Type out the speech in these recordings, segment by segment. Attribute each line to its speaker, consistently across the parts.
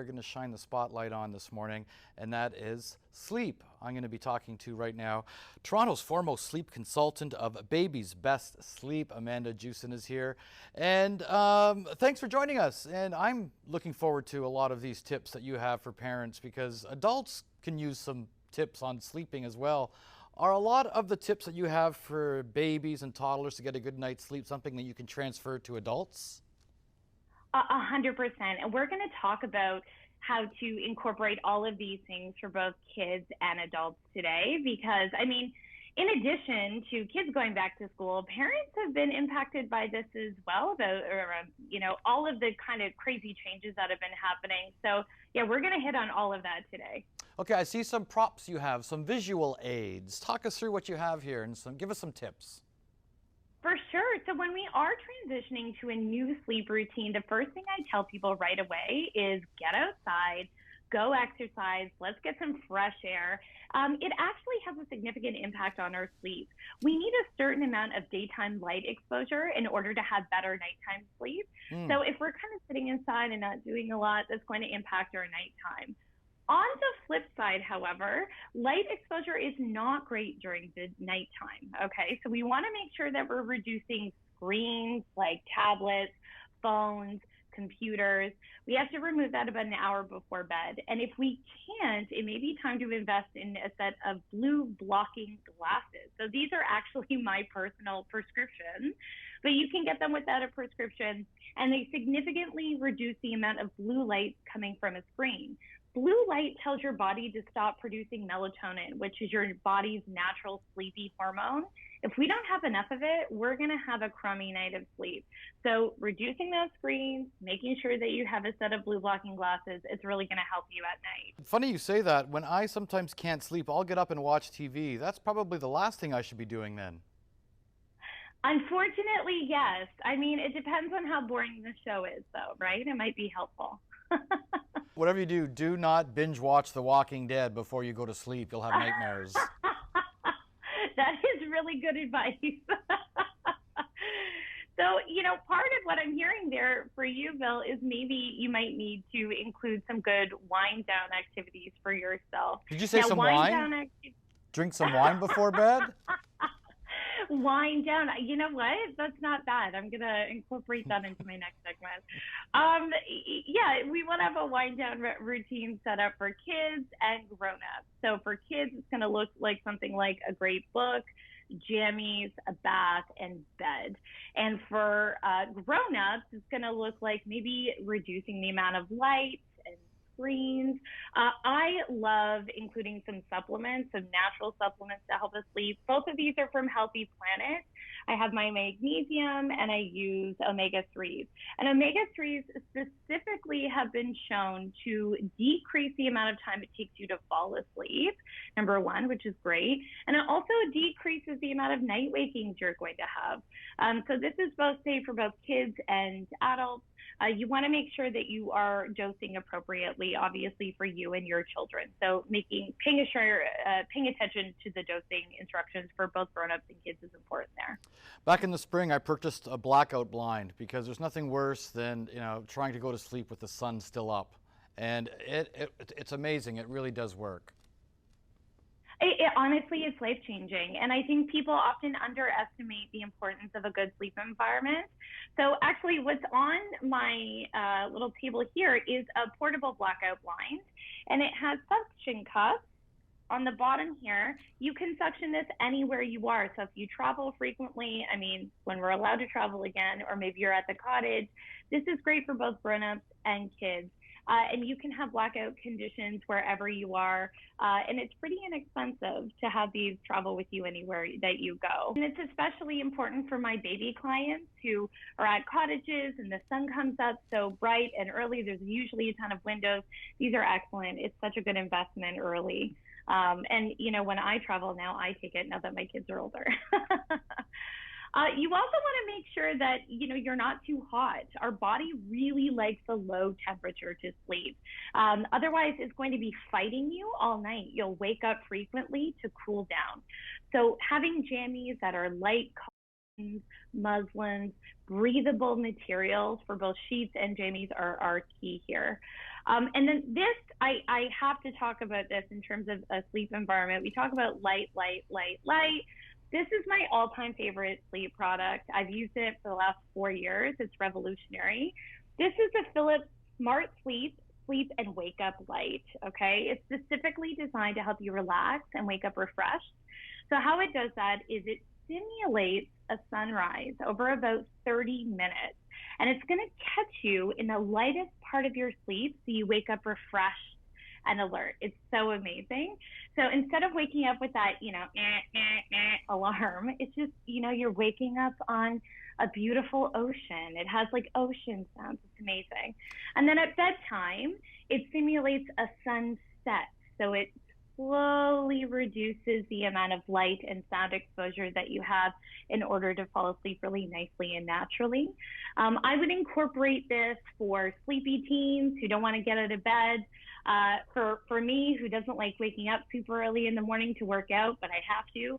Speaker 1: We're going to shine the spotlight on this morning, and that is sleep. I'm going to be talking to right now Toronto's foremost sleep consultant of Baby's Best Sleep. Amanda Jewson is here, and thanks for joining us. And I'm looking forward to a lot of these tips that you have for parents, because adults can use some tips on sleeping as well. Are a lot of the tips that you have for babies and toddlers to get a good night's sleep something that you can transfer to adults?
Speaker 2: 100%. And we're going to talk about how to incorporate all of these things for both kids and adults today, because, I mean, in addition to kids going back to school, parents have been impacted by this as well, all of the kind of crazy changes that have been happening. So, yeah, we're going to hit on all of that today.
Speaker 1: Okay, I see some props you have, some visual aids. Talk us through what you have here and give us some tips.
Speaker 2: For sure. So when we are transitioning to a new sleep routine, the first thing I tell people right away is get outside, go exercise, let's get some fresh air. It actually has a significant impact on our sleep. We need a certain amount of daytime light exposure in order to have better nighttime sleep. So if we're kind of sitting inside and not doing a lot, that's going to impact our nighttime. On the flip side, however, light exposure is not great during the nighttime, okay? So we want to make sure that we're reducing screens like tablets, phones, computers. We have to remove that about an hour before bed. And if we can't, it may be time to invest in a set of blue blocking glasses. So these are actually my personal prescription, but you can get them without a prescription, and they significantly reduce the amount of blue light coming from a screen. Blue light tells your body to stop producing melatonin, which is your body's natural sleepy hormone. If we don't have enough of it, we're going to have a crummy night of sleep. So reducing those screens, making sure that you have a set of blue blocking glasses, it's really going to help you at night.
Speaker 1: Funny you say that. When I sometimes can't sleep, I'll get up and watch TV. That's probably the last thing I should be doing then.
Speaker 2: Unfortunately, yes. I mean, it depends on how boring the show is, though, right? It might be helpful.
Speaker 1: Whatever you do, do not binge watch The Walking Dead before you go to sleep. You'll have nightmares.
Speaker 2: That is really good advice. So, part of what I'm hearing there for you, Bill, is maybe you might need to include some good wind down activities for yourself.
Speaker 1: Did you say some wine? Drink some wine before bed?
Speaker 2: Wind down. You know what? That's not bad. I'm going to incorporate that into my next segment. Yeah, we want to have a wind down routine set up for kids and grown-ups. So for kids, it's going to look like something like a great book, jammies, a bath, and bed. And for grown-ups, it's going to look like maybe reducing the amount of light and screens. I love including some supplements, some natural supplements to help us sleep. Both of these are from Healthy Planet. I have my magnesium and I use omega-3s. And omega-3s specifically have been shown to decrease the amount of time it takes you to fall asleep, number one, which is great. And it also decreases the amount of night wakings you're going to have. So this is both safe for both kids and adults. You want to make sure that you are dosing appropriately, obviously, for you and your children. So paying attention to the dosing instructions for both grown-ups and kids is important there.
Speaker 1: Back in the spring, I purchased a blackout blind, because there's nothing worse than trying to go to sleep with the sun still up. And it's amazing. It really does work.
Speaker 2: Honestly, it's life-changing. And I think people often underestimate the importance of a good sleep environment. So actually, what's on my little table here is a portable blackout blind, and it has suction cups on the bottom here. You can suction this anywhere you are. So if you travel frequently, when we're allowed to travel again, or maybe you're at the cottage, this is great for both grown-ups and kids. And you can have blackout conditions wherever you are. And it's pretty inexpensive to have these travel with you anywhere that you go. And it's especially important for my baby clients who are at cottages and the sun comes up so bright and early. There's usually a ton of windows. These are excellent. It's such a good investment early. And, when I travel now, I take it now that my kids are older. You also want to make sure that, you're not too hot. Our body really likes a low temperature to sleep. Otherwise, it's going to be fighting you all night. You'll wake up frequently to cool down. So having jammies that are light cottons, muslins, breathable materials for both sheets and jammies are key here. And then this, I have to talk about this in terms of a sleep environment. We talk about light, light, light, light. This is my all-time favorite sleep product. I've used it for the last 4 years. It's revolutionary. This is the Philips Smart Sleep and Wake Up Light, okay? It's specifically designed to help you relax and wake up refreshed. So how it does that is it simulates a sunrise over about 30 minutes. And it's going to catch you in the lightest part of your sleep so you wake up refreshed and alert. It's so amazing. So instead of waking up with that, alarm, it's just, you're waking up on a beautiful ocean. It has like ocean sounds. It's amazing. And then at bedtime, it simulates a sunset. So it slowly reduces the amount of light and sound exposure that you have in order to fall asleep really nicely and naturally. I would incorporate this for sleepy teens who don't want to get out of bed. For me, who doesn't like waking up super early in the morning to work out, but I have to.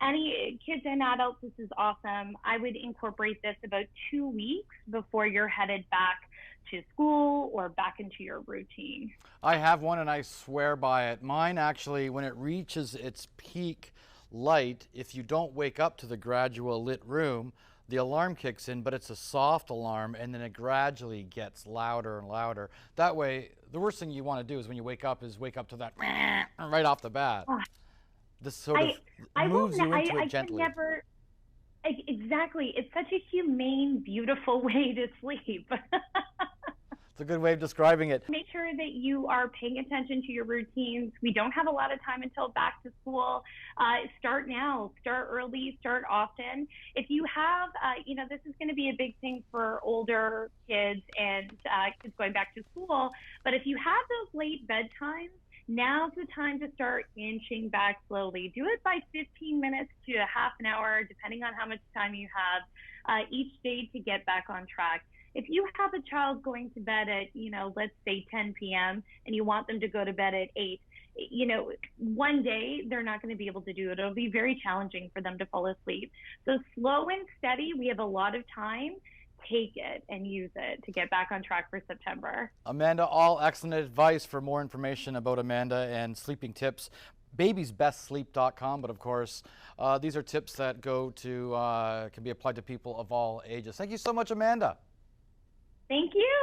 Speaker 2: Any kids and adults, this is awesome. I would incorporate this about 2 weeks before you're headed back to school or back into your routine.
Speaker 1: I have one and I swear by it. Mine actually, when it reaches its peak light, if you don't wake up to the gradual lit room, the alarm kicks in, but it's a soft alarm, and then it gradually gets louder and louder. That way, the worst thing you want to do is when you wake up to that right off the bat. This sort of moves you into it gently.
Speaker 2: Exactly. It's such a humane, beautiful way to sleep.
Speaker 1: It's a good way of describing it.
Speaker 2: Make sure that you are paying attention to your routines. We don't have a lot of time until back to school. Start now, start early, start often. If you have, this is going to be a big thing for older kids and kids going back to school. But if you have those late bedtimes, now's the time to start inching back slowly. Do it by 15 minutes to a half an hour, depending on how much time you have each day to get back on track. If you have a child going to bed at, let's say 10 p.m. and you want them to go to bed at 8, one day they're not going to be able to do it. It'll be very challenging for them to fall asleep. So slow and steady, we have a lot of time. Take it and use it to get back on track for September.
Speaker 1: Amanda, all excellent advice. For more information about Amanda and sleeping tips, babiesbestsleep.com. But of course, these are tips that can be applied to people of all ages. Thank you so much, Amanda.
Speaker 2: Thank you.